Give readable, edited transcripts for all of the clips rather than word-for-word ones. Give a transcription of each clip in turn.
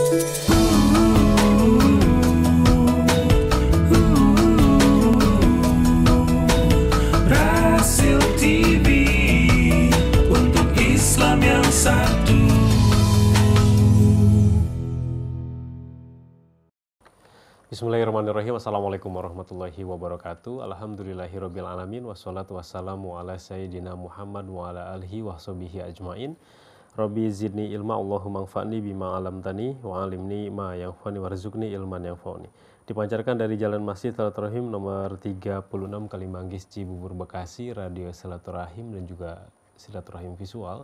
Rasil TV untuk Islam yang satu. Bismillahirrahmanirrahim. Assalamualaikum warahmatullahi wabarakatuh. Alhamdulillahirabbil alamin wassalatu wassalamu ala sayyidina Muhammad wa ala alihi washabihi ajmain. Rabbi zidni ilma, Allahumma anfa'ni bima 'allamtani wa 'allimni ma yanfa'uni warzuqni ilman yanfa'uni. Dipancarkan dari Jalan Masjid Silaturahim nomor 36 Kalimanggis, Cibubur, Bekasi, Radio Silaturahim dan juga Silaturahim Visual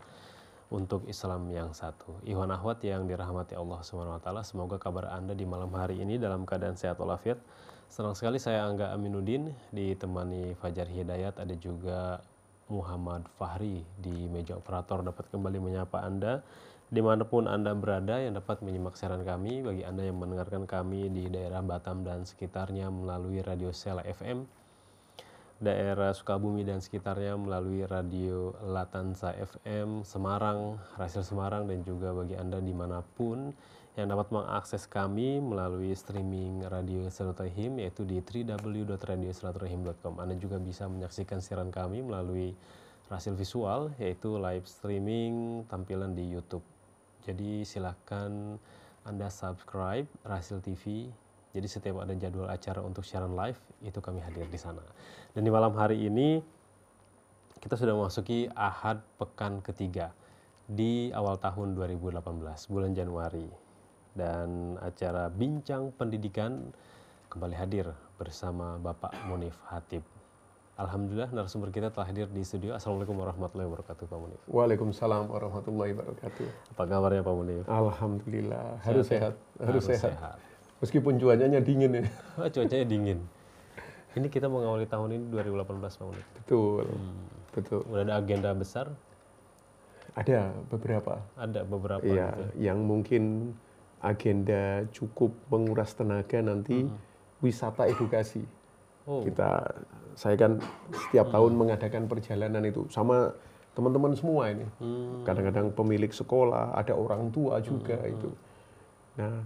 untuk Islam yang satu. Ikhwan akhwat yang dirahmati Allah SWT, semoga kabar Anda di malam hari ini dalam keadaan sehat walafiat. Senang sekali saya Angga Aminuddin ditemani Fajar Hidayat, ada juga Muhammad Fahri di meja operator dapat kembali menyapa Anda dimanapun Anda berada yang dapat menyimak siaran kami. Bagi Anda yang mendengarkan kami di daerah Batam dan sekitarnya melalui Radio Sela FM, daerah Sukabumi dan sekitarnya melalui Radio Latansa FM Semarang, Rasil Semarang, dan juga bagi Anda dimanapun yang dapat mengakses kami melalui streaming Radio Silaturahim yaitu di www.radiosilaturahim.com. Anda juga bisa menyaksikan siaran kami melalui Rasil Visual yaitu live streaming tampilan di YouTube. Jadi silakan Anda subscribe Rasil TV. Jadi setiap ada jadwal acara untuk siaran live, itu kami hadir di sana. Dan di malam hari ini, kita sudah memasuki Ahad pekan ketiga di awal tahun 2018, bulan Januari. Dan acara Bincang Pendidikan kembali hadir bersama Bapak Munif Hatib. Alhamdulillah narasumber kita telah hadir di studio. Assalamualaikum warahmatullahi wabarakatuh Pak Munif. Waalaikumsalam warahmatullahi wabarakatuh. Apa kabarnya Pak Munif? Alhamdulillah, harus sehat. Harus sehat. Meskipun cuacanya dingin ini. Oh, cuacanya dingin. Ini kita mengawali tahun ini 2018 Pak Munif. Betul, betul. Udah ada agenda besar? Ada beberapa. Ada beberapa. Iya, gitu. yang mungkin agenda cukup menguras tenaga nanti wisata edukasi. Oh. Saya kan setiap tahun mengadakan perjalanan itu sama teman-teman semua ini. Kadang-kadang pemilik sekolah, ada orang tua juga itu. Nah,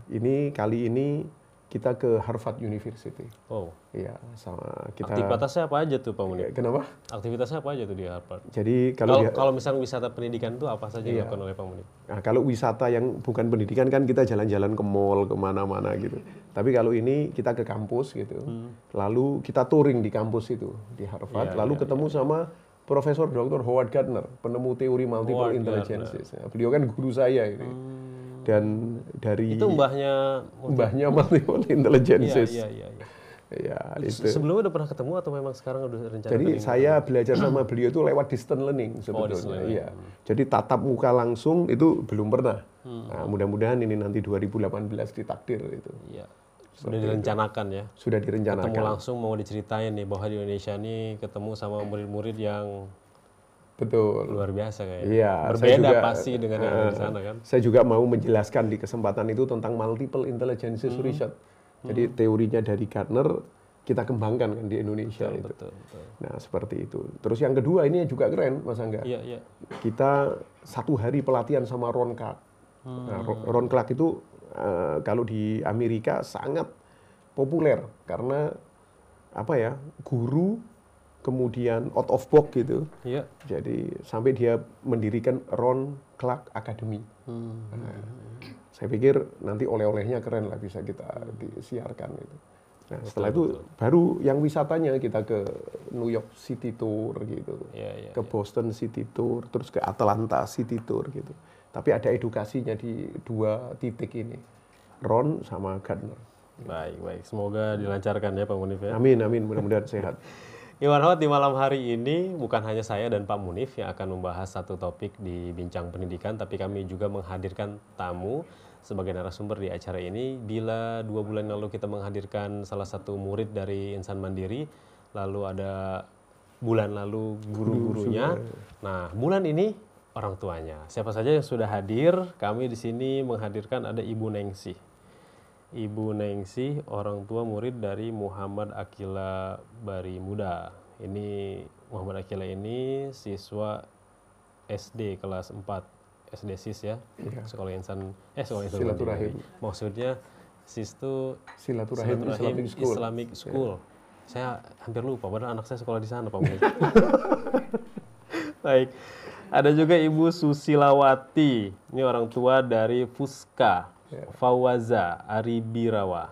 kali ini kita ke Harvard University. Oh. Iya, sama kita. Aktivitasnya apa aja tuh Pak Munif? Kenapa? Aktivitasnya apa aja tuh di Harvard? Jadi kalau misalnya wisata pendidikan itu apa saja Iya. dilakukan oleh Pak Munif? Nah, kalau wisata yang bukan pendidikan kan kita jalan-jalan ke mall, kemana-mana gitu. Tapi kalau ini kita ke kampus gitu. Lalu kita touring di kampus itu, di Harvard. Lalu ketemu sama Profesor Dr. Howard Gardner, penemu teori multiple intelligences. Nah, beliau kan guru saya ini. Dan dari itu mbahnya multiple intelligences. Iya. Ya, itu. Sebelumnya udah pernah ketemu atau memang sekarang udah rencana? Jadi saya belajar sama beliau itu lewat distance learning sebetulnya. Iya. Jadi tatap muka langsung itu belum pernah. Nah, mudah-mudahan ini nanti 2018 ditakdir itu. Iya. Sudah direncanakan ya. Sudah direncanakan. Ketemu langsung mau diceritain nih bahwa di Indonesia nih ketemu sama murid-murid yang betul. Luar biasa kayaknya. Iya, berbeda pasti dengan yang di sana kan. Saya juga mau menjelaskan di kesempatan itu tentang multiple intelligences research. Jadi teorinya dari Gardner kita kembangkan kan di Indonesia itu. Betul. Nah, seperti itu. Terus yang kedua ini juga keren Mas Angga. Iya. Kita 1 hari pelatihan sama Ron Clark. Nah, Ron Clark itu kalau di Amerika sangat populer karena guru kemudian out of box gitu. Iya. Jadi sampai dia mendirikan Ron Clark Academy. Nah, saya pikir nanti oleh-olehnya keren lah bisa kita disiarkan itu. Nah, setelah itu baru yang wisatanya kita ke New York City Tour gitu. Ke Boston City Tour, terus ke Atlanta City Tour gitu. Tapi ada edukasinya di 2 titik ini. Ron sama Gardner. Baik. Semoga dilancarkan ya Pak Munif ya. Amin, mudah-mudahan sehat. Iwan Hot, di malam hari ini bukan hanya saya dan Pak Munif yang akan membahas satu topik di Bincang Pendidikan, tapi kami juga menghadirkan tamu sebagai narasumber di acara ini. Bila 2 bulan lalu kita menghadirkan salah satu murid dari Insan Mandiri, lalu ada bulan lalu guru-gurunya. Nah, bulan ini orang tuanya. Siapa saja yang sudah hadir? Kami di sini menghadirkan ada Ibu Nengsi. Ibu Nengsi, orang tua murid dari Muhammad Akila Bari Muda. Ini Muhammad Akila ini siswa SD kelas 4 SD SIS ya, Iya. Sekolah Insan Silaturahim. Mandiri. Maksudnya SIS itu Silaturahim Islamic School. Islamic School. Saya hampir lupa, padahal anak saya sekolah di sana, Pak Munib. Baik, ada juga Ibu Susilawati, ini orang tua dari Fuska, Fawaza Aribirawa,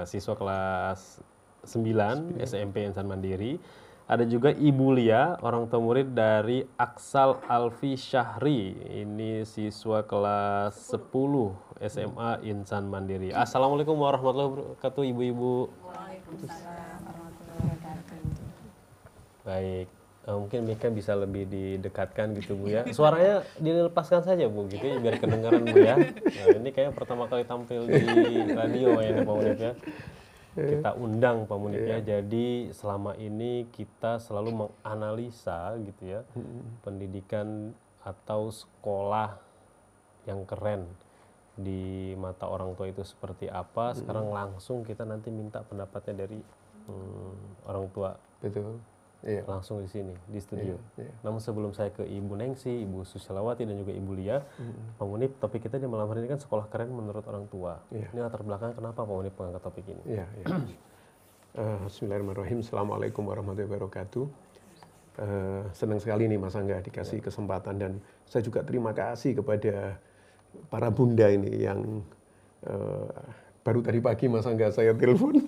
siswa kelas 9 SMP Insan Mandiri. Ada juga Ibu Lia, orang tua murid dari Aksal Alfi Syahri. Ini siswa kelas 10 SMA Insan Mandiri. Assalamualaikum warahmatullahi wabarakatuh, Ibu-ibu. Waalaikumsalam warahmatullahi wabarakatuh. Baik, mungkin Mika bisa lebih didekatkan gitu Bu ya. Suaranya dilepaskan saja Bu, gitu ya, biar kedengaran Bu ya. Nah, ini kayaknya pertama kali tampil di radio ya Pak Munib ya. Kita undang Pak Munib ya. Jadi selama ini kita selalu menganalisa gitu ya pendidikan atau sekolah yang keren di mata orang tua itu seperti apa. Sekarang langsung kita nanti minta pendapatnya dari orang tua. Betul. Iya. Langsung di sini di studio. Iya. Namun sebelum saya ke Ibu Nengsi, Ibu Susilawati dan juga Ibu Lia, Pak Munib, topik kita di malam hari ini kan sekolah keren menurut orang tua. Iya. Ini latar belakang kenapa Pak Munib mengangkat topik ini? Iya. Bismillahirrahmanirrahim. Assalamualaikum warahmatullahi wabarakatuh. Senang sekali nih Mas Angga dikasih kesempatan, dan saya juga terima kasih kepada para bunda ini yang baru tadi pagi Mas Angga saya telepon.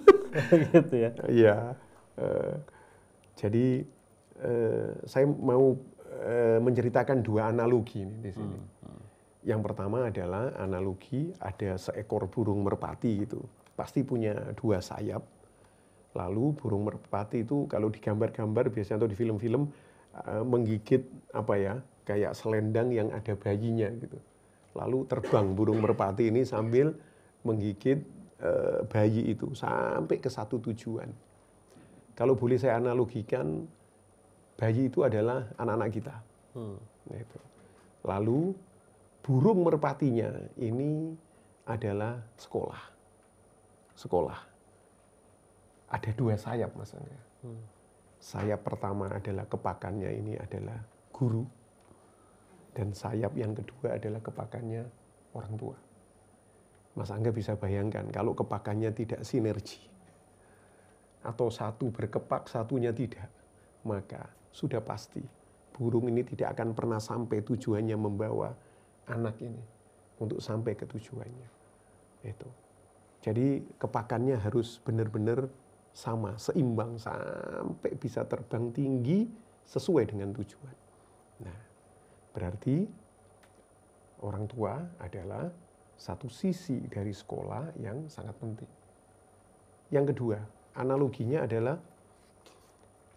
Gitu ya. Iya. Jadi saya mau menceritakan dua analogi nih di sini. Yang pertama adalah analogi ada seekor burung merpati gitu. Pasti punya dua sayap. Lalu burung merpati itu kalau digambar-gambar biasanya atau di film-film menggigit apa ya, kayak selendang yang ada bayinya gitu. Lalu terbang burung merpati ini sambil menggigit bayi itu sampai ke satu tujuan. Kalau boleh saya analogikan, bayi itu adalah anak-anak kita. Nah, itu. Lalu burung merpatinya ini adalah sekolah. Sekolah. Ada dua sayap Mas Angga. Sayap pertama adalah kepakannya ini adalah guru. Dan sayap yang kedua adalah kepakannya orang tua. Mas Angga bisa bayangkan kalau kepakannya tidak sinergi, atau satu berkepak, satunya tidak, maka sudah pasti burung ini tidak akan pernah sampai tujuannya membawa anak ini untuk sampai ke tujuannya. Itu. Jadi kepakannya harus benar-benar sama, seimbang sampai bisa terbang tinggi sesuai dengan tujuan. Nah, berarti orang tua adalah satu sisi dari sekolah yang sangat penting. Yang kedua, analoginya adalah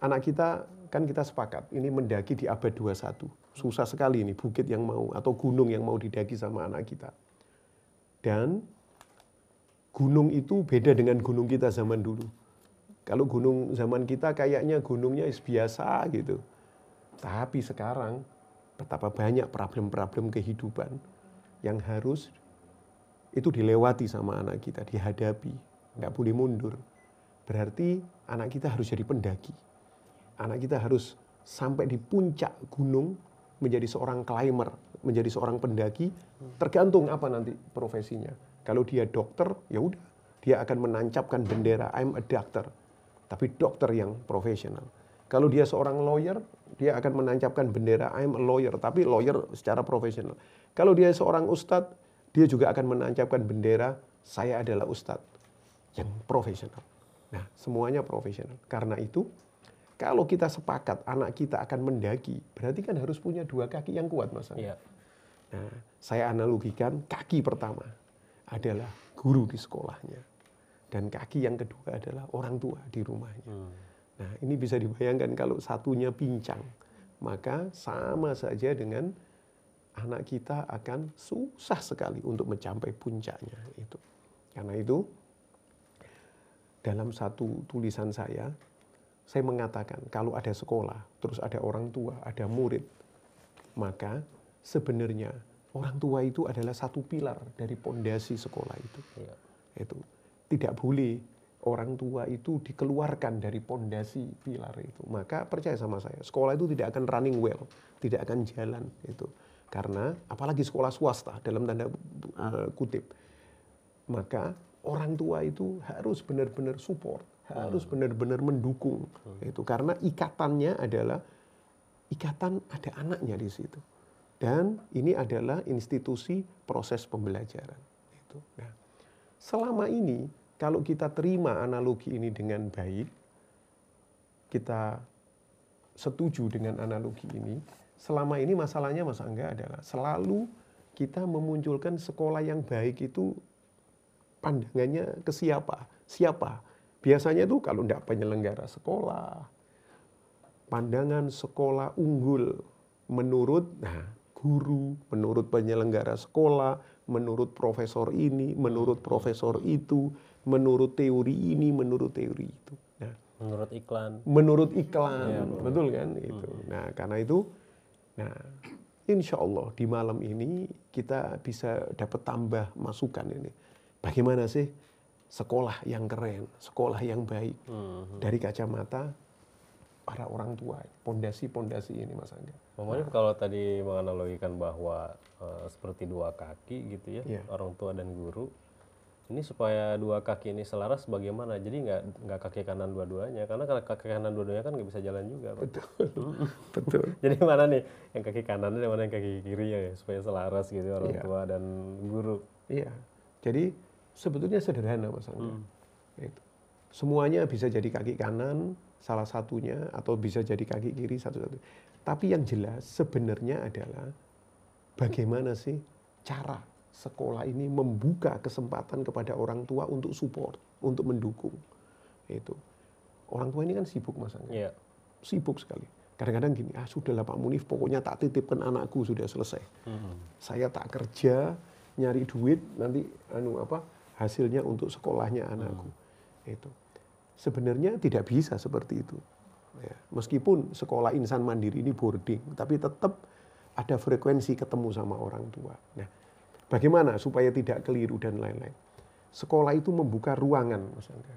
anak kita, kan kita sepakat ini mendaki di abad 21. Susah sekali ini bukit yang mau atau gunung yang mau didaki sama anak kita. Dan gunung itu beda dengan gunung kita zaman dulu. Kalau gunung zaman kita kayaknya gunungnya biasa gitu. Tapi sekarang betapa banyak problem-problem kehidupan yang harus itu dilewati sama anak kita, dihadapi. Nggak boleh mundur. Berarti anak kita harus jadi pendaki. Anak kita harus sampai di puncak gunung menjadi seorang climber, menjadi seorang pendaki, tergantung apa nanti profesinya. Kalau dia dokter, ya udah, dia akan menancapkan bendera I'm a doctor. Tapi dokter yang profesional. Kalau dia seorang lawyer, dia akan menancapkan bendera I'm a lawyer, tapi lawyer secara profesional. Kalau dia seorang ustadz, dia juga akan menancapkan bendera saya adalah ustadz yang profesional. Nah, semuanya profesional. Karena itu, kalau kita sepakat anak kita akan mendaki, berarti kan harus punya dua kaki yang kuat, Mas. Iya. Nah, saya analogikan kaki pertama adalah guru di sekolahnya. Dan kaki yang kedua adalah orang tua di rumahnya. Nah, ini bisa dibayangkan kalau satunya pincang, maka sama saja dengan anak kita akan susah sekali untuk mencapai puncaknya itu. Karena itu, dalam satu tulisan saya mengatakan kalau ada sekolah, terus ada orang tua, ada murid, maka sebenarnya orang tua itu adalah satu pilar dari pondasi sekolah itu. Iya. Itu tidak boleh orang tua itu dikeluarkan dari pondasi pilar itu. Maka percaya sama saya, sekolah itu tidak akan running well, tidak akan jalan itu. Karena apalagi sekolah swasta dalam tanda kutip, maka orang tua itu harus benar-benar support, harus benar-benar mendukung itu, karena ikatannya adalah ikatan ada anaknya di situ, dan ini adalah institusi proses pembelajaran itu. Nah, selama ini kalau kita terima analogi ini dengan baik, kita setuju dengan analogi ini, selama ini masalahnya Mas Angga adalah selalu kita memunculkan sekolah yang baik itu pandangannya ke siapa? Siapa? Biasanya tuh kalau enggak penyelenggara sekolah, pandangan sekolah unggul menurut guru, menurut penyelenggara sekolah, menurut profesor ini, menurut profesor itu, menurut teori ini, menurut teori itu. Nah, menurut iklan, ya, betul kan? Itu. Nah, karena itu, insya Allah di malam ini kita bisa dapat tambah masukan ini. Bagaimana sih sekolah yang keren, sekolah yang baik dari kacamata para orang tua, pondasi-pondasi ini, Mas Angga. Mamanya kalau tadi menganalogikan bahwa seperti dua kaki gitu ya, orang tua dan guru. Ini supaya dua kaki ini selaras bagaimana? Jadi nggak kaki kanan dua-duanya, karena kalau kaki kanan dua-duanya kan nggak bisa jalan juga. Betul, betul. Jadi mana nih yang kaki kanan dan mana yang kaki kiri ya, supaya selaras gitu orang tua dan guru. Iya, jadi sebetulnya sederhana, Mas Angga. Itu. Semuanya bisa jadi kaki kanan salah satunya, atau bisa jadi kaki kiri satu-satu. Tapi yang jelas sebenarnya adalah bagaimana sih cara sekolah ini membuka kesempatan kepada orang tua untuk support, untuk mendukung. Itu. Orang tua ini kan sibuk, Mas Angga. Yeah. Sibuk sekali. Kadang-kadang gini, sudahlah Pak Munif, pokoknya tak titipkan anakku, sudah selesai. Saya tak kerja, nyari duit, nanti hasilnya untuk sekolahnya anakku. Itu. Sebenarnya tidak bisa seperti itu. Ya. Meskipun sekolah insan mandiri ini boarding, tapi tetap ada frekuensi ketemu sama orang tua. Nah, bagaimana supaya tidak keliru dan lain-lain? Sekolah itu membuka ruangan, Mas Angga.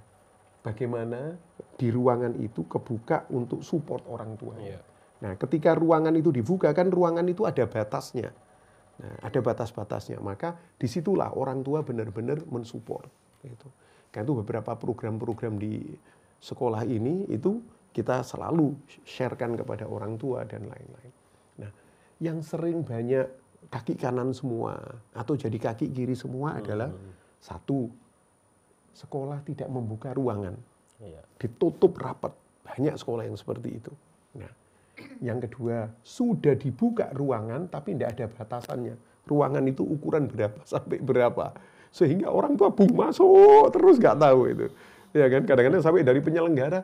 Bagaimana di ruangan itu kebuka untuk support orang tua. Yeah. Nah, ketika ruangan itu dibuka, kan ruangan itu ada batasnya. Nah, ada batas-batasnya. Maka disitulah orang tua benar-benar mensupport. Gitu. Kan itu beberapa program-program di sekolah ini itu kita selalu sharekan kepada orang tua dan lain-lain. Nah, yang sering banyak kaki kanan semua atau jadi kaki kiri semua adalah satu, sekolah tidak membuka ruangan, ditutup rapat. Banyak sekolah yang seperti itu. Nah, yang kedua, sudah dibuka ruangan tapi tidak ada batasannya. Ruangan itu ukuran berapa sampai berapa, sehingga orang tua masuk terus nggak tahu itu. Ya kan, kadang-kadang sampai dari penyelenggara,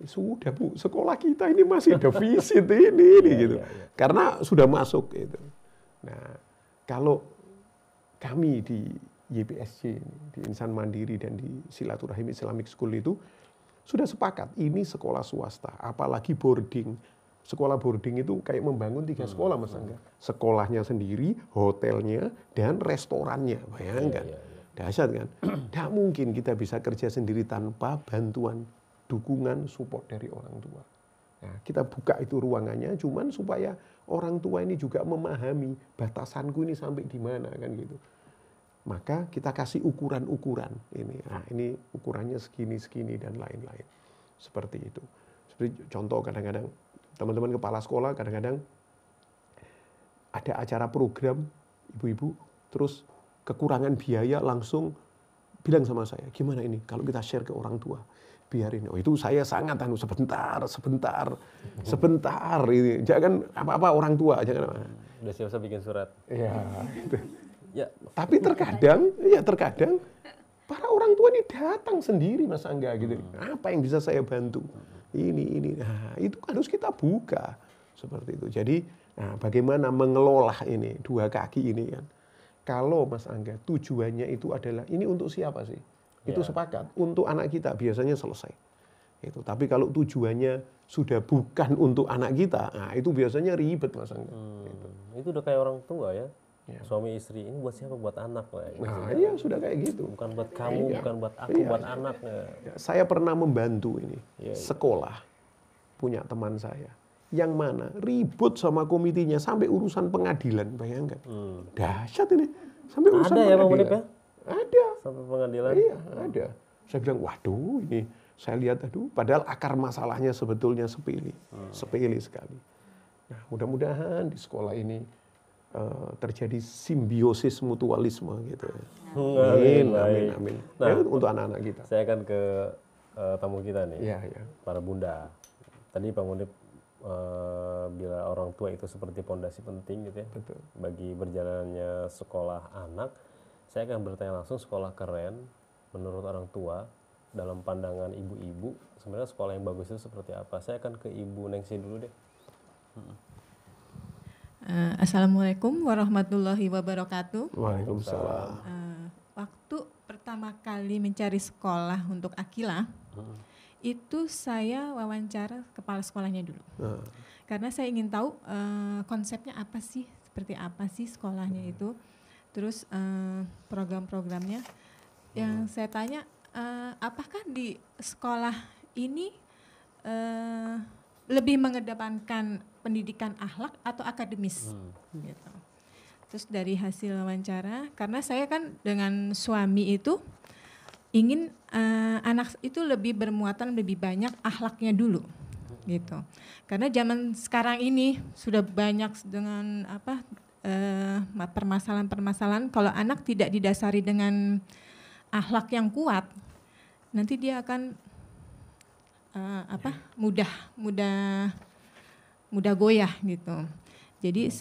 sudah Bu, sekolah kita ini masih defisit ini gitu. Karena sudah masuk itu. Nah, kalau kami di YPSC, di Insan Mandiri dan di Silaturahim Islamic School itu sudah sepakat, ini sekolah swasta, apalagi boarding. Sekolah boarding itu kayak membangun 3 sekolah, Mas Angga. Sekolahnya sendiri, hotelnya, dan restorannya. Bayangkan. Dahsyat kan? Tidak mungkin kita bisa kerja sendiri tanpa bantuan, dukungan, support dari orang tua. Nah, kita buka itu ruangannya, cuman supaya orang tua ini juga memahami batasanku ini sampai di mana, kan gitu. Maka kita kasih ukuran-ukuran ini. Nah, ini ukurannya segini-segini dan lain-lain. Seperti itu. Seperti contoh kadang-kadang teman-teman kepala sekolah kadang-kadang ada acara program ibu-ibu, terus kekurangan biaya langsung bilang sama saya, gimana ini kalau kita share ke orang tua? Biarin. Oh, itu saya sangat sebentar ini. Jangan apa-apa orang tua, jangan. Udah siap-siap bikin surat. Ya, itu. Ya. Tapi terkadang para orang tua ini datang sendiri, Mas Angga gitu. Apa yang bisa saya bantu? Ini. Nah, itu harus kita buka seperti itu. Jadi, bagaimana mengelola ini 2 kaki ini kan? Kalau Mas Angga tujuannya itu adalah ini untuk siapa sih? Itu sepakat untuk anak kita biasanya selesai. Itu. Tapi kalau tujuannya sudah bukan untuk anak kita, itu biasanya ribet, Mas Angga. Itu udah kayak orang tua ya. Suami istri ini buat siapa? Buat anak lah. Iya sudah kayak gitu. Bukan buat kamu, bukan buat aku, buat anak. Saya pernah membantu ini sekolah punya teman saya. yang mana, ribut sama komitinya sampai urusan pengadilan, bayangkan. Dahsyat ini, sampai urusan Ada ya Bang Munib pengadilan. ya? Ada. Sampai pengadilan? Iya, ada. Saya bilang, waduh ini, saya lihat, aduh, padahal akar masalahnya sebetulnya sepele, sepele sekali. Nah, mudah-mudahan di sekolah ini terjadi simbiosis mutualisme gitu. Amin, amin, amin. Nah, untuk anak-anak kita. Saya akan ke tamu kita nih, Iya, iya. para bunda. Tadi Bang Munib bila orang tua itu seperti pondasi penting gitu ya, Betul. bagi berjalannya sekolah anak. Saya akan bertanya langsung, sekolah keren menurut orang tua dalam pandangan ibu-ibu, sebenarnya sekolah yang bagus itu seperti apa? Saya akan ke Ibu Nengsi dulu deh. Assalamualaikum warahmatullahi wabarakatuh. Waalaikumsalam. Waktu pertama kali mencari sekolah untuk Akila, itu saya wawancara kepala sekolahnya dulu. Karena saya ingin tahu konsepnya apa sih, seperti apa sih sekolahnya itu. Terus program-programnya. Yang saya tanya, apakah di sekolah ini lebih mengedepankan pendidikan akhlak atau akademis? Gitu. Terus dari hasil wawancara, karena saya kan dengan suami itu ingin anak itu lebih bermuatan lebih banyak akhlaknya dulu, gitu. Karena zaman sekarang ini sudah banyak dengan permasalahan-permasalahan. Kalau anak tidak didasari dengan akhlak yang kuat, nanti dia akan mudah goyah gitu. Jadi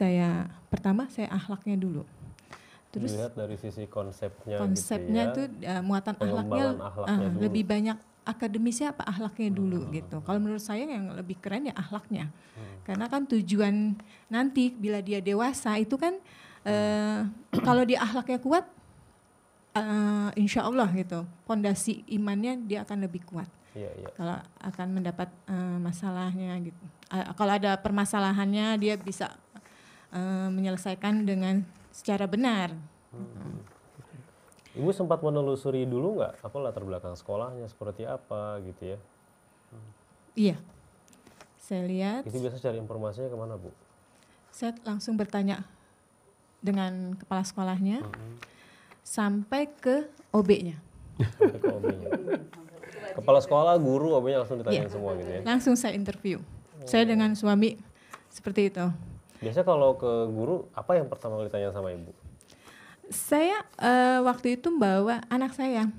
pertama saya akhlaknya dulu. Terus Dilihat dari sisi konsepnya tuh muatan akhlaknya, dulu. lebih banyak akademisnya apa akhlaknya dulu gitu. Kalau menurut saya yang lebih keren ya akhlaknya. Karena kan tujuan nanti bila dia dewasa itu kan kalau dia akhlaknya kuat, insya Allah gitu, pondasi imannya dia akan lebih kuat. Iya. Kalau akan mendapat masalahnya gitu. Kalau ada permasalahannya dia bisa menyelesaikan dengan secara benar. Ibu sempat menelusuri dulu nggak apa latar belakang sekolahnya seperti apa gitu ya? Iya. Saya lihat. Itu biasa cari informasinya kemana Bu? Saya langsung bertanya dengan kepala sekolahnya sampai ke OB-nya. Sampai ke OB-nya. Kepala sekolah, guru, OB-nya langsung ditanyain semua gitu ya? Langsung saya interview. Saya dengan suami seperti itu. Biasanya kalau ke guru, apa yang pertama kali ditanya sama Ibu? Saya waktu itu membawa anak saya.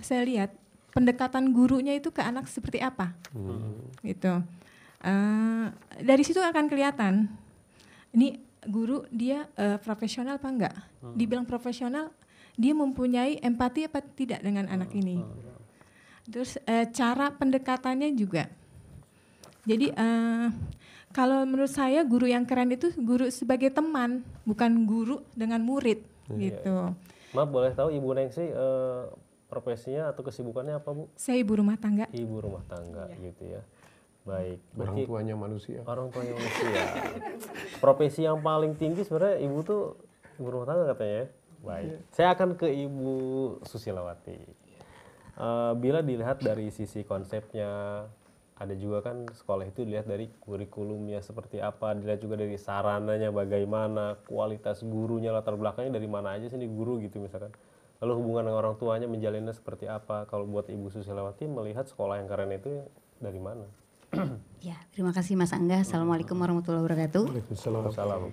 Saya lihat pendekatan gurunya itu ke anak seperti apa. Gitu. Dari situ akan kelihatan. Ini guru dia profesional apa enggak? Dibilang profesional, dia mempunyai empati apa tidak dengan anak ini. Terus cara pendekatannya juga. Jadi kalau menurut saya guru yang keren itu guru sebagai teman, bukan guru dengan murid gitu. Maaf boleh tahu Ibu Nengsi profesinya atau kesibukannya apa Bu? Saya ibu rumah tangga. Ibu rumah tangga gitu ya. Baik. Orang tuanya manusia. Orang tuanya manusia. Profesi yang paling tinggi sebenarnya Ibu tuh ibu rumah tangga katanya ya. Baik. Saya akan ke Ibu Susilawati. Bila dilihat dari sisi konsepnya, ada juga kan sekolah itu dilihat dari kurikulumnya seperti apa, dilihat juga dari sarananya bagaimana, kualitas gurunya, latar belakangnya dari mana aja sih nih guru gitu misalkan. Lalu hubungan dengan orang tuanya menjalinnya seperti apa. Kalau buat Ibu Susilawati melihat sekolah yang keren itu dari mana? Ya, terima kasih Mas Angga. Assalamualaikum warahmatullahi wabarakatuh. Waalaikumsalam.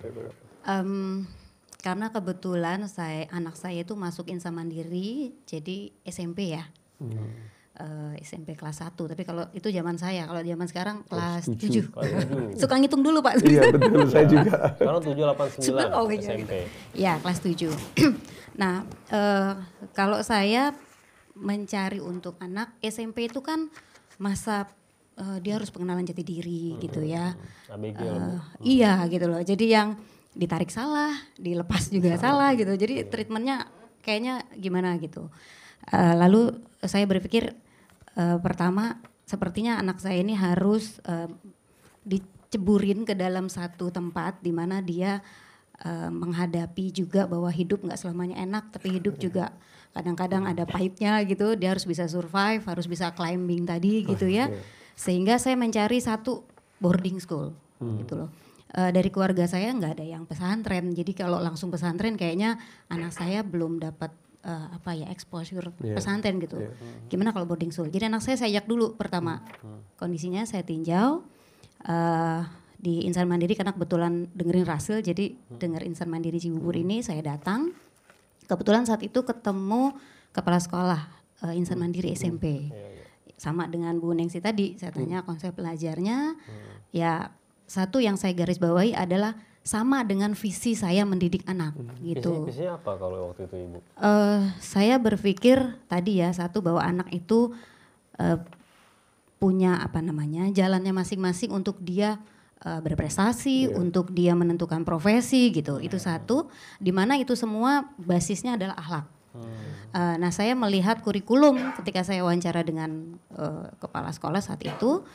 Karena kebetulan anak saya itu masuk Insa Mandiri, jadi SMP ya. SMP kelas 1, tapi kalau itu zaman saya, kalau zaman sekarang kelas 7. Suka ngitung dulu Pak. Iya betul, saya juga. Sekarang 789 SMP. Ya, kelas 7. Nah, kalau saya mencari untuk anak SMP itu kan masa dia harus pengenalan jati diri gitu ya. ABG Iya gitu loh, jadi yang ditarik salah, dilepas juga salah gitu, jadi treatmentnya kayaknya gimana gitu. Lalu saya berpikir pertama sepertinya anak saya ini harus diceburin ke dalam satu tempat di mana dia menghadapi juga bahwa hidup nggak selamanya enak, tapi hidup juga kadang-kadang ada pahitnya gitu. Dia harus bisa survive, harus bisa climbing tadi gitu ya. Sehingga saya mencari satu boarding school gitu loh. Dari keluarga saya nggak ada yang pesantren, jadi kalau langsung pesantren kayaknya anak saya belum dapat exposure pesantren gitu. Gimana kalau boarding school? Jadi anak saya ajak dulu pertama. Kondisinya saya tinjau di Insan Mandiri karena kebetulan dengerin Rasil, jadi denger Insan Mandiri Cibubur ini saya datang. Kebetulan saat itu ketemu kepala sekolah Insan Mandiri SMP. Sama dengan Bu Nengsi tadi, saya tanya konsep belajarnya. Ya satu yang saya garis bawahi adalah sama dengan visi saya mendidik anak gitu. Visinya apa kalau waktu itu Ibu? Saya berpikir tadi ya, satu bahwa anak itu punya jalannya masing-masing untuk dia berprestasi, untuk dia menentukan profesi gitu. Itu satu, di mana itu semua basisnya adalah akhlak. Nah saya melihat kurikulum ketika saya wawancara dengan kepala sekolah saat itu,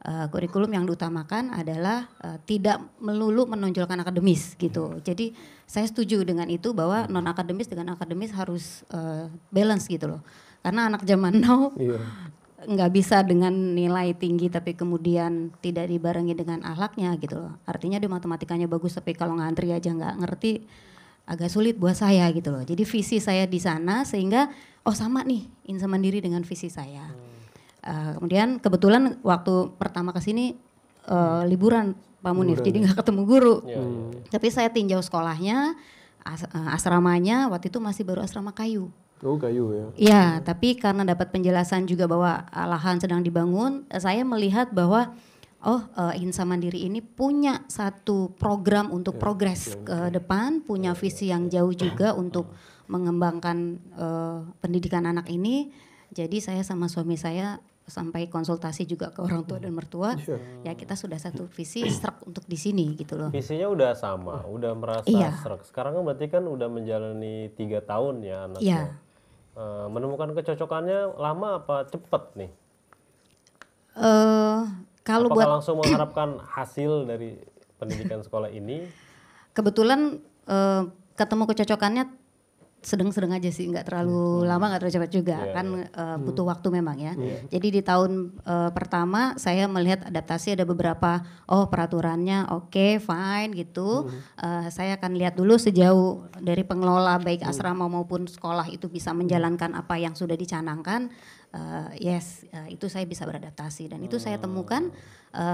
kurikulum yang diutamakan adalah tidak melulu menonjolkan akademis gitu. Jadi saya setuju dengan itu bahwa non akademis dengan akademis harus balance gitu loh. Karena anak zaman now nggak bisa dengan nilai tinggi tapi kemudian tidak dibarengi dengan akhlaknya gitu loh. Artinya dia matematikanya bagus tapi kalau ngantri aja nggak ngerti, agak sulit buat saya gitu loh. Jadi visi saya di sana sehingga sama nih Insan Mandiri dengan visi saya. Kemudian kebetulan waktu pertama kesini liburan Pak Munif, jadi nggak ketemu guru. Tapi saya tinjau sekolahnya, asramanya waktu itu masih baru asrama kayu. Oh kayu ya. Iya, tapi karena dapat penjelasan juga bahwa lahan sedang dibangun, saya melihat bahwa Insan Mandiri ini punya satu program untuk progres ke depan, punya visi yang jauh juga untuk mengembangkan pendidikan anak ini. Jadi saya sama suami saya sampai konsultasi juga ke orang tua dan mertua, ya kita sudah satu visi serak untuk di sini gitu loh. Visinya udah sama, udah merasa serak. Sekarang kan berarti kan udah menjalani 3 tahun ya anaknya. Menemukan kecocokannya lama apa cepet nih? Kalau apakah langsung mengharapkan hasil dari pendidikan sekolah ini? Kebetulan ketemu kecocokannya sedang-sedang aja sih, nggak terlalu lama, nggak terlalu cepat juga, butuh waktu memang ya. Jadi di tahun pertama saya melihat adaptasi ada beberapa, peraturannya oke, fine gitu. Saya akan lihat dulu sejauh dari pengelola baik asrama maupun sekolah itu bisa menjalankan apa yang sudah dicanangkan. Itu saya bisa beradaptasi dan itu saya temukan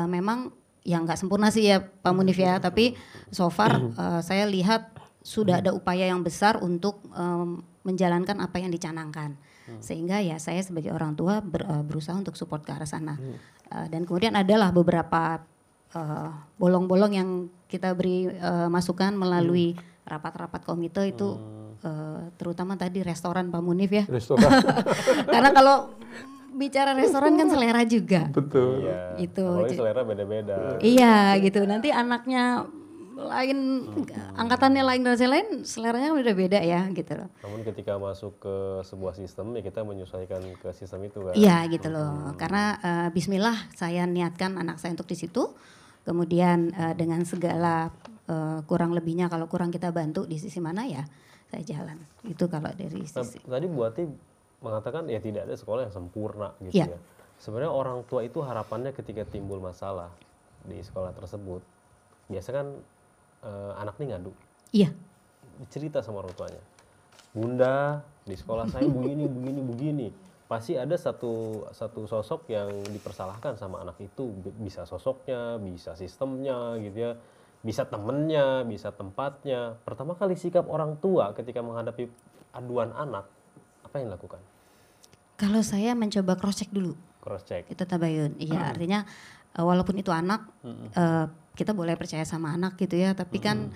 memang yang nggak sempurna sih ya Pak Munif ya, tapi so far saya lihat sudah ada upaya yang besar untuk menjalankan apa yang dicanangkan, sehingga ya saya sebagai orang tua berusaha untuk support ke arah sana. Dan kemudian adalah beberapa bolong-bolong yang kita beri masukan melalui rapat-rapat komite itu, terutama tadi restoran Pak Munif ya. Restoran. Karena kalau bicara restoran kan selera juga. Betul. Itu. Apalagi selera beda-beda. Iya gitu. Nanti anaknya lain, angkatannya lain dan lain, seleranya udah beda ya gitu loh. Namun ketika masuk ke sebuah sistem ya kita menyesuaikan ke sistem itu kan. Iya gitu loh. Karena bismillah saya niatkan anak saya untuk di situ. Kemudian dengan segala kurang lebihnya, kalau kurang kita bantu di sisi mana ya saya jalan. Itu kalau dari sisi. Tadi Bu Ati mengatakan ya tidak ada sekolah yang sempurna gitu ya. Sebenarnya orang tua itu harapannya ketika timbul masalah di sekolah tersebut, biasa kan anak nih ngadu. Iya. Cerita sama orang tuanya. Bunda, di sekolah saya begini. Pasti ada satu sosok yang dipersalahkan sama anak itu. Bisa sosoknya, bisa sistemnya gitu ya. Bisa temennya, bisa tempatnya. Pertama kali sikap orang tua ketika menghadapi aduan anak, apa yang dilakukan? Kalau saya mencoba cross check dulu. Cross check. Itu tabayun. Iya, artinya walaupun itu anak, kita boleh percaya sama anak gitu ya, tapi kan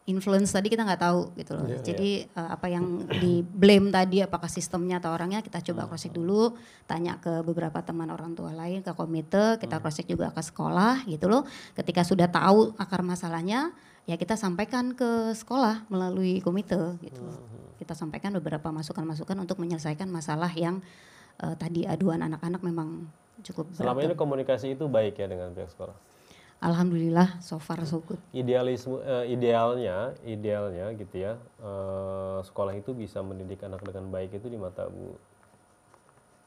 influence tadi kita nggak tahu gitu loh. Jadi apa yang di blame tadi, apakah sistemnya atau orangnya, kita coba cross check dulu, tanya ke beberapa teman orang tua lain, ke komite, kita cross check juga ke sekolah gitu loh. Ketika sudah tahu akar masalahnya, ya kita sampaikan ke sekolah melalui komite gitu loh. Kita sampaikan beberapa masukan-masukan untuk menyelesaikan masalah yang tadi aduan anak-anak memang cukup berat. Selama ini komunikasi itu baik ya dengan pihak sekolah? Alhamdulillah, so far so good. Idealnya gitu ya, sekolah itu bisa mendidik anak dengan baik itu di mata Bu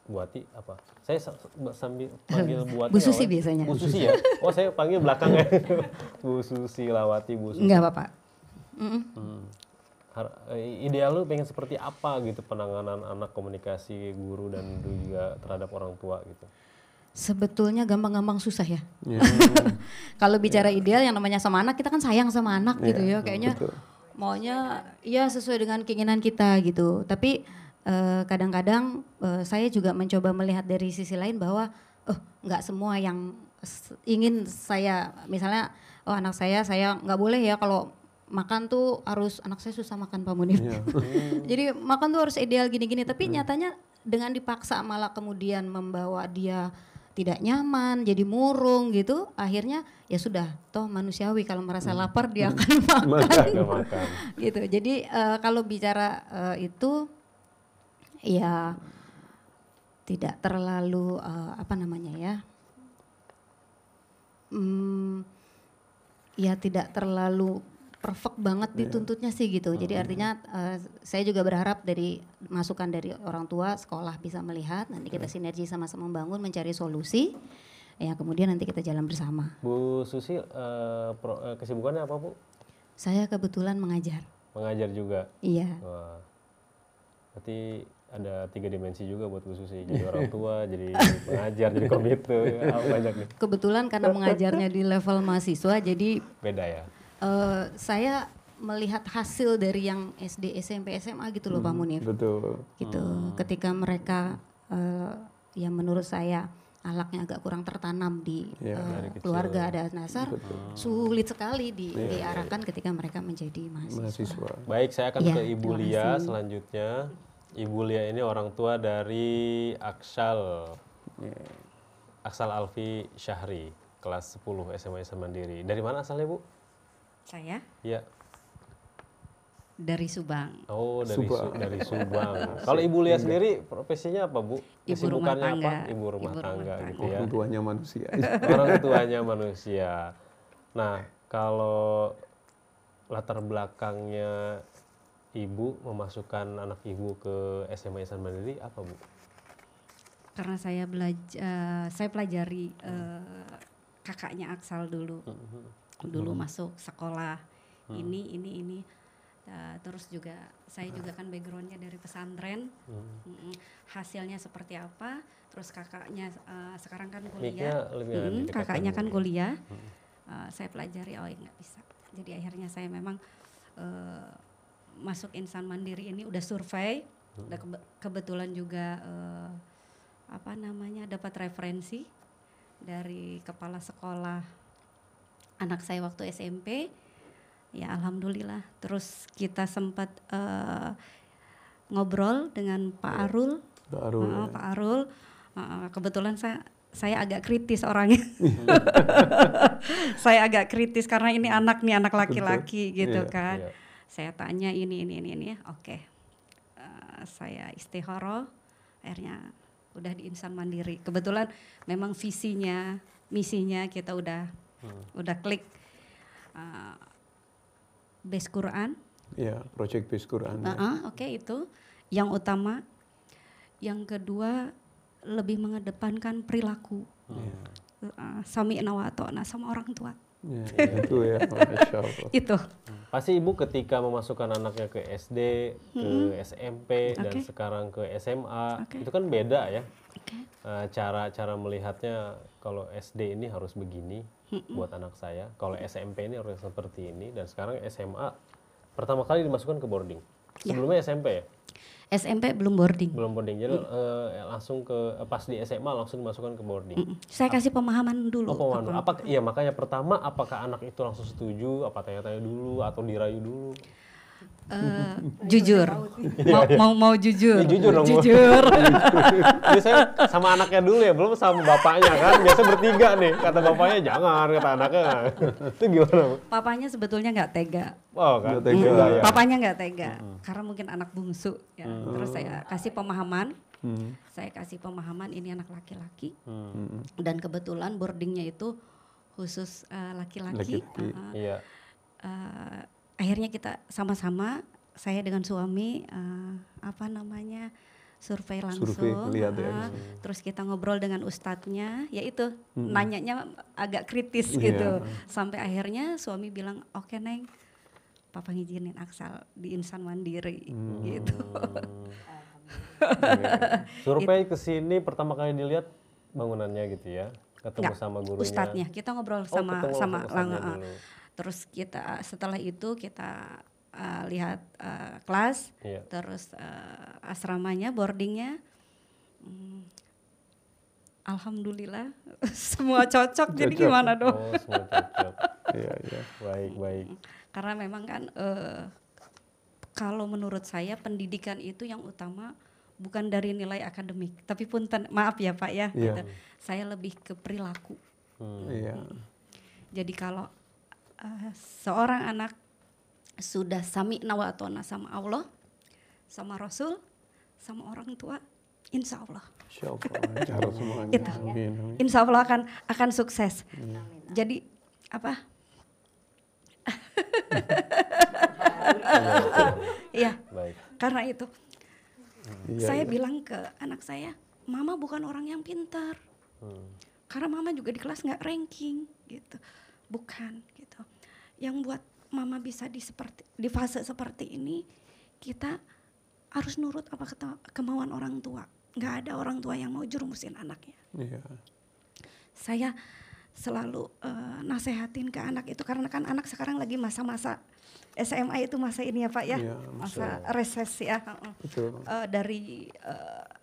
Buati apa? Saya sambil panggil Buati. Bu Susi awalnya. biasanya. Bu Susi ya? Oh saya panggil belakangnya. Bu Susi, Lawati, Bu Susi. Enggak apa-apa. Ideal lu pengen seperti apa gitu penanganan anak, komunikasi guru dan juga terhadap orang tua gitu? Sebetulnya gampang-gampang susah ya. Kalau bicara ideal yang namanya sama anak, kita kan sayang sama anak gitu ya. Kayaknya maunya ya sesuai dengan keinginan kita gitu. Tapi kadang-kadang saya juga mencoba melihat dari sisi lain bahwa nggak semua yang ingin saya, misalnya anak saya nggak boleh ya kalau makan tuh harus, anak saya susah makan Pak Munif. Jadi makan tuh harus ideal gini-gini, tapi nyatanya dengan dipaksa malah kemudian membawa dia tidak nyaman, jadi murung gitu, akhirnya ya sudah, toh manusiawi kalau merasa lapar dia akan makan. Gitu. Jadi kalau bicara itu ya tidak terlalu ya tidak terlalu perfect banget dituntutnya sih gitu. Jadi artinya saya juga berharap dari masukan dari orang tua, sekolah bisa melihat, nanti kita sinergi sama-sama membangun, mencari solusi, ya kemudian nanti kita jalan bersama. Bu Susi, kesibukannya apa Bu? Saya kebetulan mengajar. Mengajar juga? Iya. Wah, berarti ada 3 dimensi juga buat Bu Susi, jadi orang tua, jadi pengajar, jadi komite, banyak nih. Kebetulan karena mengajarnya di level mahasiswa, jadi beda ya? Saya melihat hasil dari yang SD, SMP, SMA gitu loh Pak Munif. Betul. Gitu. Ketika mereka yang menurut saya ahlaknya agak kurang tertanam di keluarga ada dasar, sulit sekali diarahkan ketika mereka menjadi mahasiswa. Baik, saya akan ke Ibu Lia selanjutnya. Ibu Lia ini orang tua dari Aksal Alfi Syahri, kelas 10 SMA Ihsan Mandiri. Dari mana asalnya Bu? Saya? Iya. Dari Subang. Oh, dari Subang. Kalau Ibu Lia sendiri profesinya apa Bu? Ibu rumah tangga. Apa? Ibu rumah tangga gitu ya. Orang tuanya manusia. Orang tuanya manusia. Nah, kalau latar belakangnya Ibu memasukkan anak Ibu ke SMA Ihsan Mandiri apa Bu? Karena saya pelajari kakaknya Aksal dulu. Dulu masuk sekolah ini. Terus juga saya juga kan backgroundnya dari pesantren. Hasilnya seperti apa? Terus kakaknya sekarang kan kuliah. Kakaknya kan kuliah. Saya pelajari nggak bisa. Jadi akhirnya saya memang masuk Ihsan Mandiri ini udah survei, udah kebetulan juga dapat referensi dari kepala sekolah anak saya waktu SMP. Ya alhamdulillah. Terus kita sempat ngobrol dengan Pak Arul. Pak Arul. Kebetulan saya agak kritis orangnya. Saya agak kritis karena ini anak laki-laki gitu kan. Saya tanya ini. Oke. Saya istikharah, akhirnya udah di Ihsan Mandiri. Kebetulan memang visinya, misinya kita udah klik. Base Quran. Iya, project Base Quran. Oke, itu yang utama. Yang kedua lebih mengedepankan perilaku. Sami'na wa ata'na sama orang tua. Itu ya, Masya Allah. Itu. Pasti Ibu ketika memasukkan anaknya ke SD, ke SMP, dan sekarang ke SMA, itu kan beda ya. Cara melihatnya, kalau SD ini harus begini buat anak saya, kalau SMP ini harus seperti ini, dan sekarang SMA pertama kali dimasukkan ke boarding. Sebelumnya SMP ya? SMP belum boarding. Belum boarding, jadi langsung pas di SMA langsung dimasukkan ke boarding. Saya kasih pemahaman dulu. Oh, pemahaman. Iya, makanya pertama apakah anak itu langsung setuju, apa tanya-tanya dulu atau dirayu dulu? Jujur, mau jujur. Ya, jujur dong. Jujur. Jadi saya sama anaknya dulu ya, belum sama bapaknya kan. Biasa bertiga nih, kata bapaknya jangan, kata anaknya. Itu gimana Bu? Papanya sebetulnya nggak tega. Oh kan, Papanya nggak tega, karena mungkin anak bungsu. Ya. Terus saya kasih pemahaman. Saya kasih pemahaman ini anak laki-laki. Dan kebetulan boardingnya itu khusus laki-laki. Akhirnya kita sama-sama, saya dengan suami survei langsung. Survei, lihat ya. Terus kita ngobrol dengan ustadznya, yaitu nanyanya agak kritis Iya. gitu. Sampai akhirnya suami bilang, oke Neng, Papa ngizinin Aksal di Insan Mandiri gitu. Survei ke sini pertama kali dilihat bangunannya gitu ya. Ketemu Nggak, sama gurunya. Ustadznya, kita ngobrol sama ketemu sama ustadznya dulu. terus kita setelah itu kita lihat kelas, Iya. terus asramanya, boardingnya. Alhamdulillah semua cocok. Jadi Cocok. gimana dong? Oh, semua cocok. Iya, iya. Baik. Karena memang kan kalau menurut saya pendidikan itu yang utama bukan dari nilai akademik, tapi punten, maaf ya Pak ya, Iya. gitu. Saya lebih ke perilaku. Iya. Jadi kalau seorang anak sudah sami'na wa atona sama Allah, sama Rasul, sama orang tua, insya Allah. Insya Allah lancar semuanya. Itu. Amin, amin. Insya Allah akan sukses. Jadi apa? Iya, Baik. karena itu Iya, saya iya. bilang ke anak saya, Mama bukan orang yang pintar. Karena Mama juga di kelas nggak ranking gitu, bukan gitu. Yang buat Mama bisa di fase seperti ini, kita harus nurut apa kemauan orang tua. Nggak ada orang tua yang mau jerumusin anaknya. Iya. Saya selalu nasehatin ke anak itu karena kan anak sekarang lagi masa-masa SMA itu masa ini ya Pak ya, Iya, masa reses ya, Betul. dari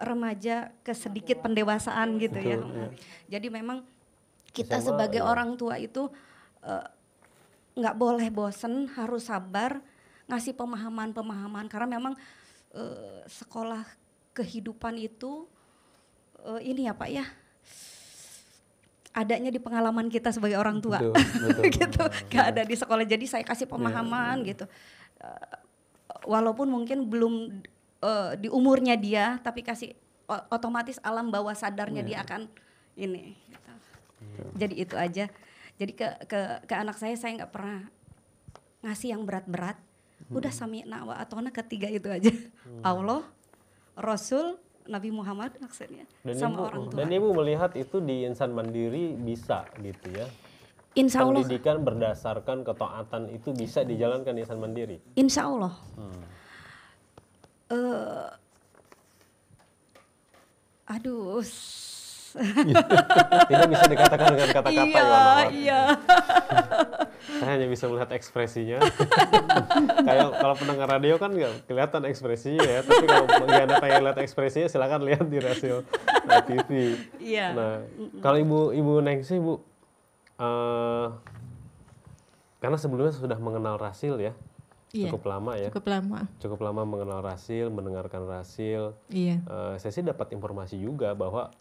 remaja ke sedikit pendewasaan gitu ya. Betul, iya. Jadi memang kita SMA, sebagai iya. orang tua itu nggak boleh bosen, harus sabar ngasih pemahaman-pemahaman karena memang sekolah kehidupan itu ini ya Pak ya, adanya di pengalaman kita sebagai orang tua. Betul. Gitu, gak ada di sekolah. Jadi saya kasih pemahaman gitu. Walaupun mungkin belum di umurnya dia, tapi kasih otomatis alam bawah sadarnya dia akan ini. Gitu. Jadi itu aja. Jadi ke anak saya nggak pernah ngasih yang berat-berat. Udah sami'na wa atona ketiga itu aja. Allah, Rasul, Nabi Muhammad maksudnya sama orang tua. Dan ibu melihat itu di Insan Mandiri bisa gitu ya. Insya Allah. Pendidikan berdasarkan ketaatan itu bisa dijalankan di Insan Mandiri. Insya Allah. Aduh. Tidak bisa dikatakan dengan kata-kata ya. Mama. Iya. Saya hanya bisa melihat ekspresinya. Kayak kalau pendengar radio kan nggak kelihatan ekspresinya ya. Tapi kalau bagi Anda pengen lihat ekspresinya silakan lihat di Rasio TV. Iya. Nah, kalau ibu Nengsi Bu, karena sebelumnya sudah mengenal Rasil ya. Iya, Cukup lama ya. Cukup lama mengenal Rasil, mendengarkan Rasil. Iya. Saya sih dapat informasi juga bahwa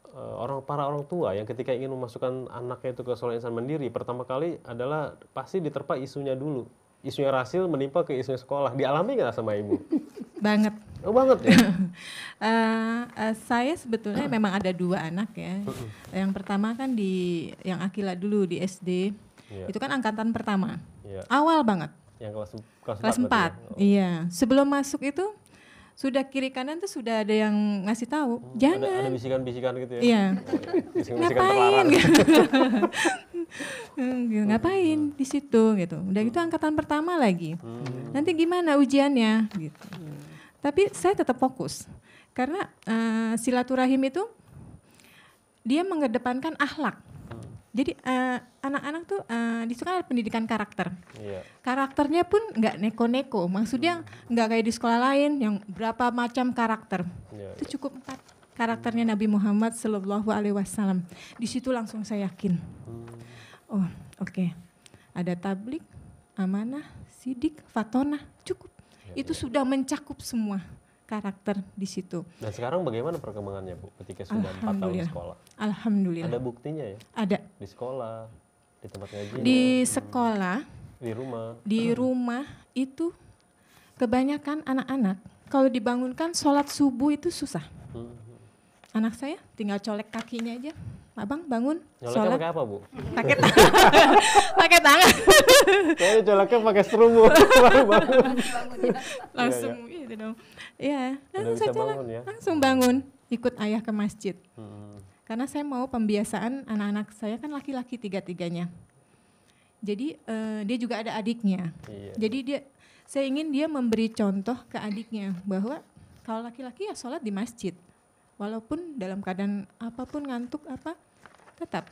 para orang tua yang ketika ingin memasukkan anaknya itu ke sekolah Insan Mandiri, pertama kali adalah pasti diterpa isunya dulu. Isunya Rasil menimpa ke isunya sekolah. Dialami nggak sama ibu? Banget. Oh banget ya? Saya sebetulnya memang ada 2 anak ya. Yang pertama kan yang Akila dulu di SD. Iya. Itu kan angkatan pertama. Iya. Awal banget. Yang kelas Kelas 4. berarti ya? Iya. Sebelum masuk itu sudah kiri kanan tuh sudah ada yang ngasih tahu. Jangan. Ada bisikan-bisikan gitu ya? Iya. Bisikan-bisikan Ngapain? terlarang. Gitu, ngapain di situ gitu. Udah gitu angkatan pertama lagi. Nanti gimana ujiannya gitu. Tapi saya tetap fokus karena silaturahim itu dia mengedepankan akhlak. Jadi anak-anak tuh di situ kan ada pendidikan karakter. Iya. Karakternya pun nggak neko-neko. Maksudnya nggak kayak di sekolah lain yang berapa macam karakter. Iya, Itu cukup 4 karakternya Nabi Muhammad Sallallahu Alaihi Wasallam. Di situ langsung saya yakin. Oh, oke. Ada tablik, amanah, sidik, fatonah, cukup. Itu sudah mencakup semua karakter di situ. Dan sekarang bagaimana perkembangannya Bu ketika sudah 4 tahun sekolah? Alhamdulillah. Ada buktinya ya? Ada. Di sekolah, di tempat ngaji, Di sekolah, di rumah. di rumah itu kebanyakan anak-anak kalau dibangunkan sholat subuh itu susah. Anak saya tinggal colek kakinya aja abang bangun Nyoleknya sholat pakai apa, Bu? pakai pakai tangan Kayaknya coleknya pakai serum, Bu. Baru bangun. langsung gitu dong. Iya, Udah langsung bisa saya sholat, bangun ya? langsung bangun, ikut ayah ke masjid. Hmm. Karena saya mau pembiasaan anak-anak saya kan laki-laki tiga-tiganya. Jadi dia juga ada adiknya. Iya. Jadi saya ingin dia memberi contoh ke adiknya bahwa kalau laki-laki ya sholat di masjid, walaupun dalam keadaan apapun ngantuk apa tetap.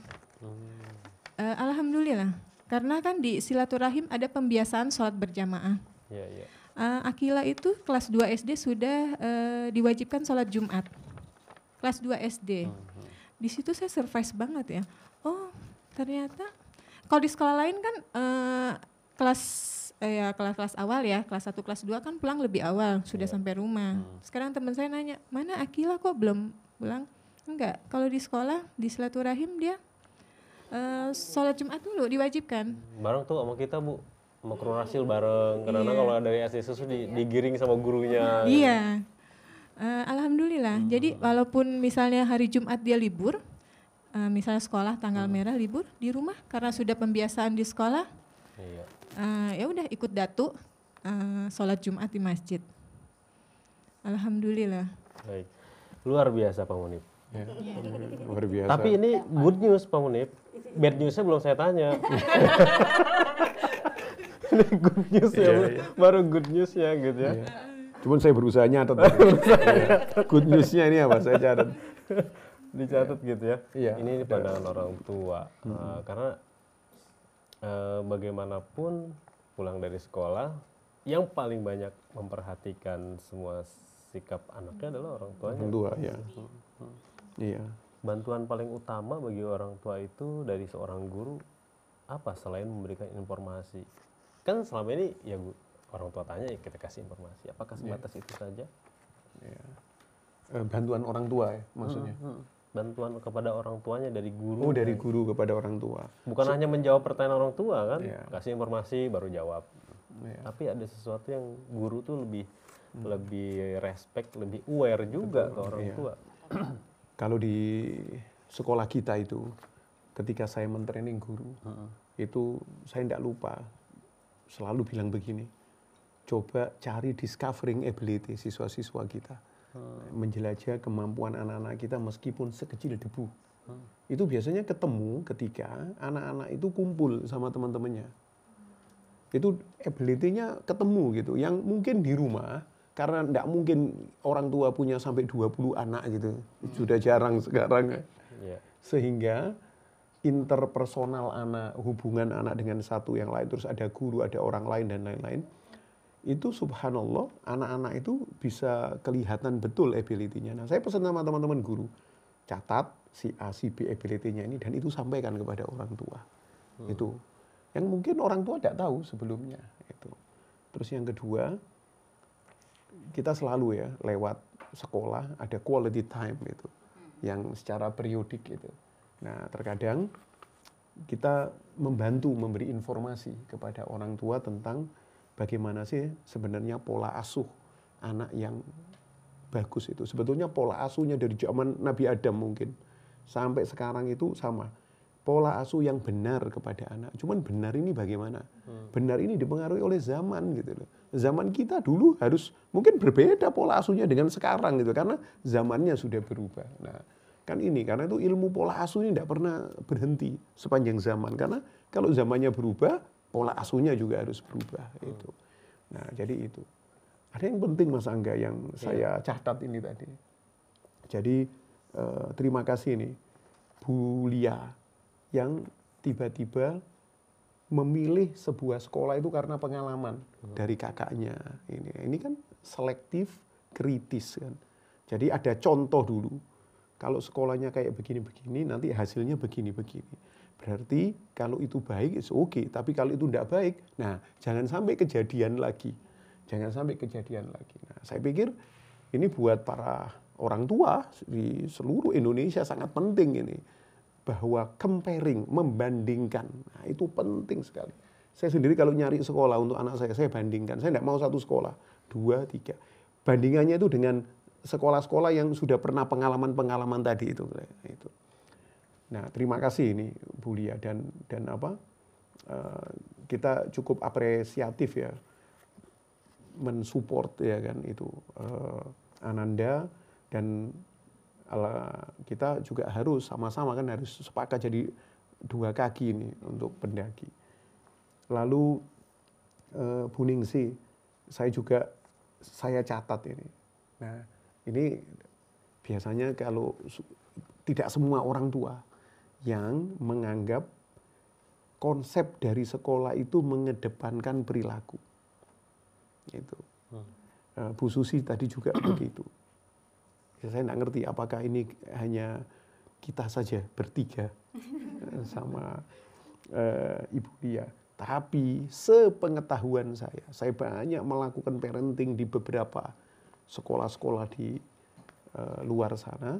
Alhamdulillah, karena kan di silaturahim ada pembiasaan sholat berjamaah. Iya, iya. Akila itu kelas 2 SD sudah diwajibkan sholat Jumat. Kelas 2 SD. Di situ saya surprise banget ya. Oh, ternyata kalau di sekolah lain kan kelas-kelas awal ya, kelas 1, kelas 2 kan pulang lebih awal, sudah sampai rumah. Sekarang teman saya nanya, "Mana Akila kok belum pulang?" Enggak, kalau di sekolah di silaturahim dia sholat Jumat dulu diwajibkan. Bareng tuh sama kita, Bu. Sama Rasil bareng. Karena Iya. kalau dari SD susu digiring sama gurunya. Iya. Alhamdulillah. Jadi walaupun misalnya hari Jumat dia libur, misalnya sekolah tanggal merah libur di rumah karena sudah pembiasaan di sekolah, Iya. ya udah ikut datu sholat Jumat di masjid. Alhamdulillah. Baik. Luar biasa, Pak Munib. Ya, luar biasa. Tapi ini good news, Pak Munib. Bad newsnya belum saya tanya. Ini good news ya, Bu. Iya. Baru good newsnya gitu ya. Iya. Cuman saya berusaha nyatet. Iya. Good news-nya ini apa? Saya catat. Dicatat gitu ya. Iya. Ini pandangan orang tua. Karena bagaimanapun pulang dari sekolah, yang paling banyak memperhatikan semua sikap anaknya adalah orang tuanya. Orang tua, ya. Iya. Bantuan paling utama bagi orang tua itu dari seorang guru apa selain memberikan informasi? Kan selama ini ya Bu, orang tua tanya ya kita kasih informasi. Apakah sebatas itu saja? Iya. Bantuan orang tua ya maksudnya. Bantuan kepada orang tuanya dari guru. Oh, dari guru kepada orang tua. Bukan hanya menjawab pertanyaan orang tua kan? Iya. Kasih informasi baru jawab. Iya. Tapi ada sesuatu yang guru tuh lebih respect, lebih aware juga ke orang Iya. tua. Kalau di sekolah kita itu, ketika saya mentraining guru, itu saya tidak lupa selalu bilang begini, coba cari discovering ability siswa-siswa kita, menjelajah kemampuan anak-anak kita meskipun sekecil debu. Itu biasanya ketemu ketika anak-anak itu kumpul sama teman-temannya. Itu ability-nya ketemu gitu, yang mungkin di rumah, karena tidak mungkin orang tua punya sampai 20 anak gitu. Sudah jarang sekarang. Iya. Sehingga interpersonal anak, hubungan anak dengan satu yang lain, terus ada guru, ada orang lain dan lain-lain. Itu subhanallah, anak-anak itu bisa kelihatan betul ability-nya. Nah, saya pesan sama teman-teman guru, catat si A, si B ability-nya ini dan itu sampaikan kepada orang tua. Itu. Yang mungkin orang tua tidak tahu sebelumnya. Itu. Terus yang kedua, kita selalu ya lewat sekolah ada quality time itu yang secara periodik gitu. Nah, terkadang kita membantu memberi informasi kepada orang tua tentang bagaimana sih sebenarnya pola asuh anak yang bagus itu. Sebetulnya pola asuhnya dari zaman Nabi Adam mungkin sampai sekarang itu sama. Pola asuh yang benar kepada anak. Cuman benar ini bagaimana? Benar ini dipengaruhi oleh zaman gitu loh. Zaman kita dulu harus mungkin berbeda pola asuhnya dengan sekarang gitu karena zamannya sudah berubah. Nah, kan ini karena itu ilmu pola asuh ini tidak pernah berhenti sepanjang zaman karena kalau zamannya berubah, pola asuhnya juga harus berubah itu. Nah, jadi itu. Ada yang penting Mas Angga yang saya catat ini tadi. Jadi terima kasih nih Bu Lia yang tiba-tiba memilih sebuah sekolah itu karena pengalaman dari kakaknya. Ini kan selektif kritis kan. Jadi ada contoh dulu. Kalau sekolahnya kayak begini-begini, nanti hasilnya begini-begini. Berarti kalau itu baik, it's okay. Tapi kalau itu tidak baik, nah jangan sampai kejadian lagi. Jangan sampai kejadian lagi. Nah, saya pikir ini buat para orang tua di seluruh Indonesia sangat penting ini. Bahwa comparing, membandingkan, nah itu penting sekali. Saya sendiri kalau nyari sekolah untuk anak saya bandingkan. Saya tidak mau satu sekolah, 2, 3. Bandingannya itu dengan sekolah-sekolah yang sudah pernah pengalaman-pengalaman tadi itu. Nah, terima kasih ini Bu Lia dan apa? Kita cukup apresiatif ya, mensupport ya kan itu Ananda, dan kita juga harus sama-sama kan harus sepakat jadi dua kaki ini untuk pendaki. Lalu Bu Ningsi, saya catat ini. Nah, ini biasanya kalau tidak semua orang tua yang menganggap konsep dari sekolah itu mengedepankan perilaku. Itu. Bu Susi tadi juga begitu. Ya, saya nggak ngerti apakah ini hanya kita saja bertiga sama Ibu Lia. Tapi sepengetahuan saya banyak melakukan parenting di beberapa sekolah-sekolah di luar sana.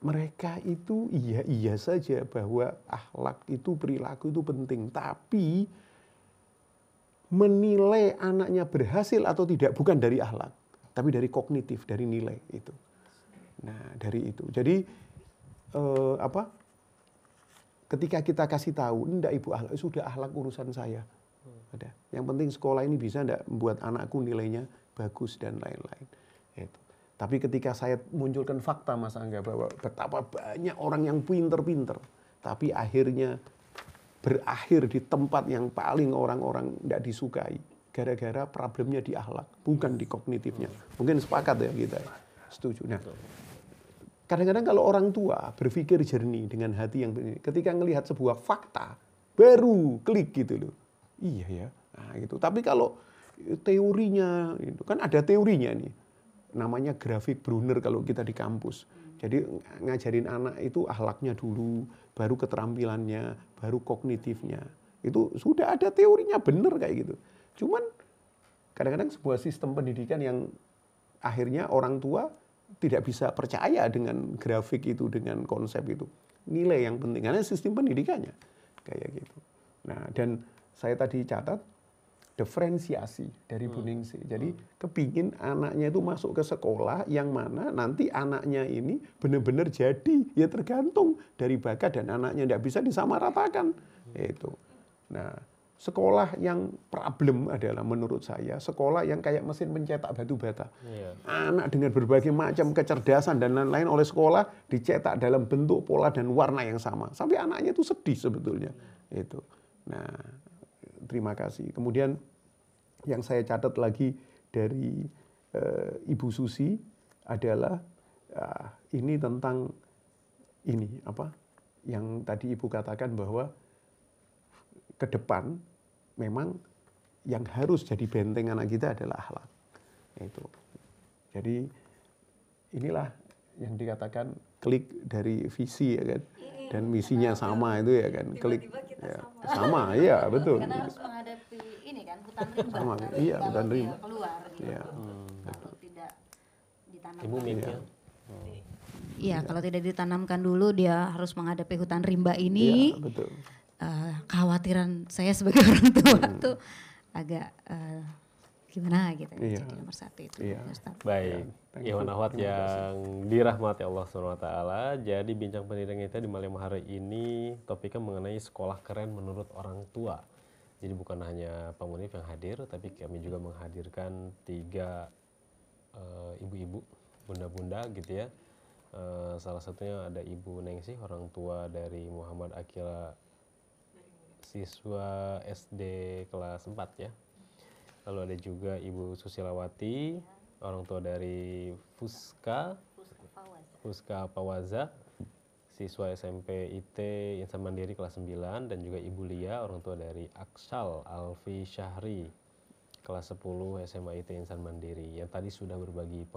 Mereka itu iya saja bahwa akhlak itu, perilaku itu penting. Tapi menilai anaknya berhasil atau tidak bukan dari akhlak, tapi dari kognitif, dari nilai itu. Nah, dari itu. Jadi ketika kita kasih tahu, enggak Ibu, akhlak sudah, akhlak urusan saya. Ada. Yang penting sekolah ini bisa enggak membuat anakku nilainya bagus dan lain-lain. Itu. Tapi ketika saya munculkan fakta Mas Angga bahwa betapa banyak orang yang pinter-pinter, tapi akhirnya berakhir di tempat yang paling orang-orang tidak disukai, gara-gara problemnya di akhlak, bukan di kognitifnya. Mungkin sepakat ya kita, setuju. Nah, kadang-kadang kalau orang tua berpikir jernih dengan hati yang benar, ketika melihat sebuah fakta, baru klik gitu loh. Iya ya, nah gitu. Tapi kalau teorinya, itu kan ada teorinya nih. Namanya grafik Brunner kalau kita di kampus. Jadi ngajarin anak itu akhlaknya dulu, baru keterampilannya, baru kognitifnya. Itu sudah ada teorinya, benar kayak gitu. Cuman kadang-kadang sebuah sistem pendidikan yang akhirnya orang tua tidak bisa percaya dengan grafik itu, dengan konsep itu. Nilai yang penting, karena sistem pendidikannya kayak gitu. Nah, dan saya tadi catat, diferensiasi dari Bu Ningsi. Jadi kepingin anaknya itu masuk ke sekolah yang mana nanti anaknya ini benar-benar jadi, ya tergantung dari bakat, dan anaknya tidak bisa disamaratakan. Itu. Nah, sekolah yang problem adalah menurut saya sekolah yang kayak mesin pencetak batu bata. Anak dengan berbagai macam kecerdasan dan lain-lain oleh sekolah dicetak dalam bentuk, pola dan warna yang sama. Sampai anaknya itu sedih sebetulnya. Itu. Nah, terima kasih. Kemudian yang saya catat lagi dari Ibu Susi adalah ini tentang ini apa yang tadi Ibu katakan bahwa ke depan memang yang harus jadi benteng anak kita adalah akhlak. Itu. Jadi inilah yang dikatakan klik dari visi ya kan, dan misinya sama itu ya kan, klik ya, sama ya betul. Karena harus menghadapi ini kan hutan rimba. Sama, iya hutan rimba. Keluar. Gitu. Iya. Kalau tidak ditanamkan. Ibu mikir. Iya, kalau tidak ditanamkan dulu dia harus menghadapi hutan rimba ini. Iya, betul. Kekhawatiran saya sebagai orang tua tuh agak gimana gitu. Iya. Jadi nomor satu itu. Iya. Baik, Iwan Ahwat yang dirahmati Allah SWT. Jadi bincang pendidikan kita di malam hari ini topiknya mengenai sekolah keren menurut orang tua. Jadi bukan hanya Pak Munif yang hadir, tapi kami juga menghadirkan 3 ibu-ibu, bunda-bunda gitu ya. Salah satunya ada Ibu Ningsi, orang tua dari Muhammad Akila, siswa SD kelas 4 ya. Lalu ada juga Ibu Susilawati, orang tua dari Fuska Pawaza, siswa SMP IT Insan Mandiri kelas 9, dan juga Ibu Lia, orang tua dari Aksal Alfi Syahri, kelas 10 SMA IT Insan Mandiri, yang tadi sudah berbagi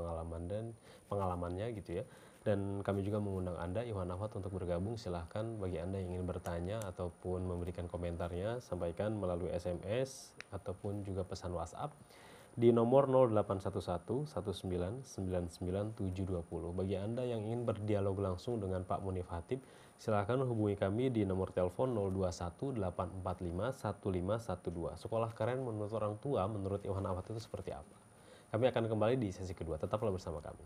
pengalamannya gitu ya. Dan kami juga mengundang Anda, Iwan Ahwat, untuk bergabung. Silahkan bagi Anda yang ingin bertanya ataupun memberikan komentarnya, sampaikan melalui SMS ataupun juga pesan WhatsApp di nomor 0811 1999720. Bagi Anda yang ingin berdialog langsung dengan Pak Munif Hatib, silahkan hubungi kami di nomor telepon 021 845 1512. Sekolah keren menurut orang tua, menurut Iwan Ahwat itu seperti apa? Kami akan kembali di sesi kedua. Tetaplah bersama kami.